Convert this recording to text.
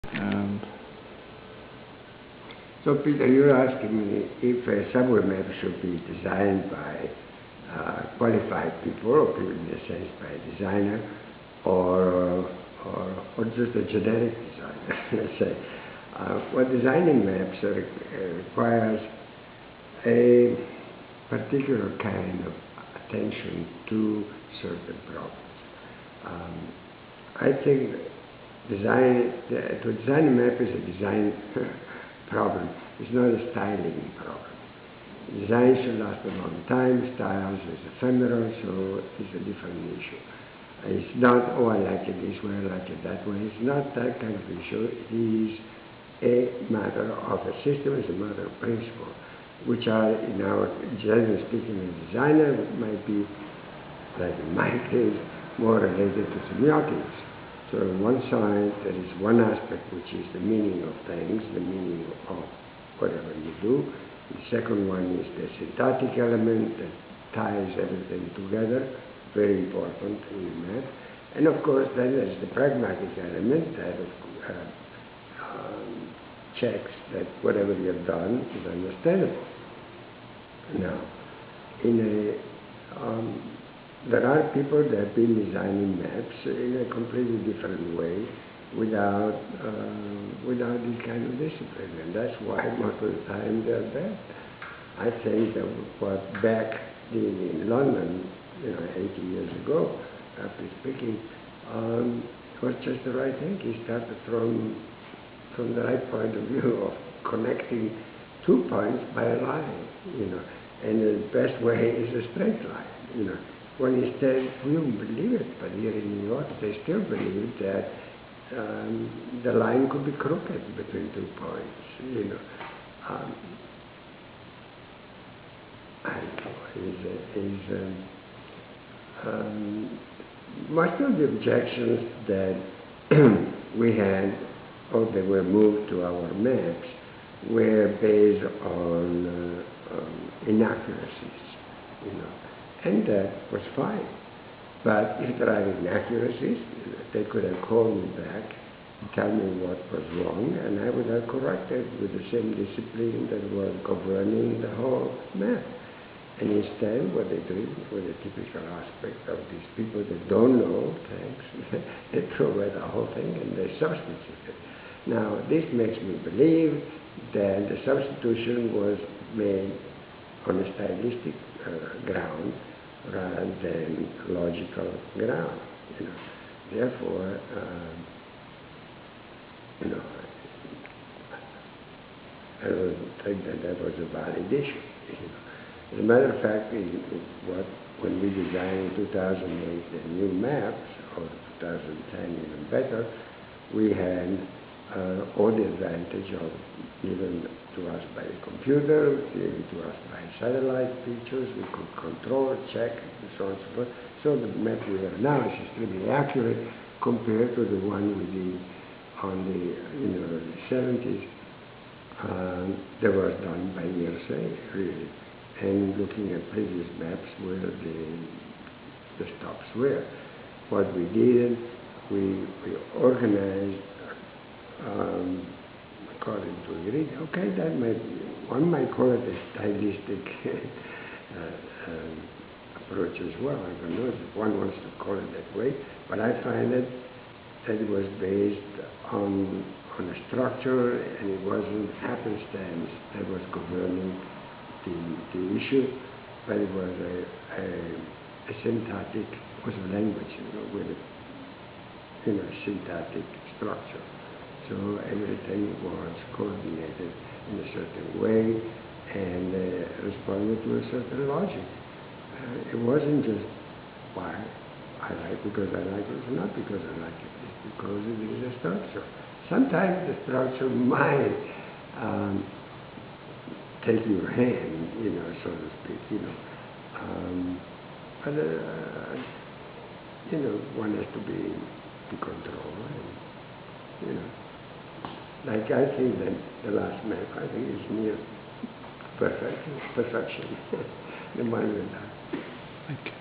And so, Peter, you're asking me if a subway map should be designed by qualified people, or people in the sense by a designer, or just a generic designer, let's say. Well, designing maps requires a particular kind of attention to certain problems. I think to design a map is a design problem. It's not a styling problem. Design should last a long time. Styles is ephemeral, so it's a different issue. It's not, oh, I like it this way, I like it that way. It's not that kind of issue. It is a matter of a system, it's a matter of principle, which are, in our, generally speaking, a designer might be, like in my case, more related to semiotics. So on one side, there is one aspect which is the meaning of things, the meaning of whatever you do. The second one is the syntactic element that ties everything together, very important in math. And of course, then there's the pragmatic element that checks that whatever you have done is understandable. Now, there are people that have been designing maps in a completely different way without this kind of discipline, and that's why most of the time they're bad. I think that what Beck did in London, 80 years ago, roughly speaking, was just the right thing. He started from the right point of view of connecting 2 points by a line, and the best way is a straight line, When he said, we don't believe it, but here in New York, they still believe that the line could be crooked between 2 points, most of the objections that we had, or they were moved to our maps, were based on inaccuracies, and that was fine. But if there are inaccuracies, they could have called me back and tell me what was wrong, and I would have corrected with the same discipline that was governing the whole map. And instead, what they do with the typical aspect of these people that don't know things, they throw away the whole thing and they substitute it. Now, this makes me believe that the substitution was made on a stylistic ground rather than logical ground. Therefore, I don't think that was a valid issue. As a matter of fact, when we designed in 2008 the new maps, or 2010 even better, we had all the advantage of given to us by the computer, given to us by satellite pictures. We could control, check, and so on and so forth. So the map we have now is extremely accurate compared to the one we did on the 70s. That was done by hearsay, really. And looking at previous maps where the stops were. What we did, we organized according to the RIT. Okay, one might call it a stylistic approach as well. I don't know if one wants to call it that way, but I find that it was based on a structure, and it wasn't happenstance that was governing the issue, but it was a syntactic, was a language, with a syntactic structure. So everything was coordinated in a certain way and responded to a certain logic. It wasn't just why I like because I like it, it's not because I like it, it's because it is a structure. Sometimes the structure might take your hand, so to speak, but one has to be in control, and, like I think that the last map, I think is near perfection, the one with that. Thank you.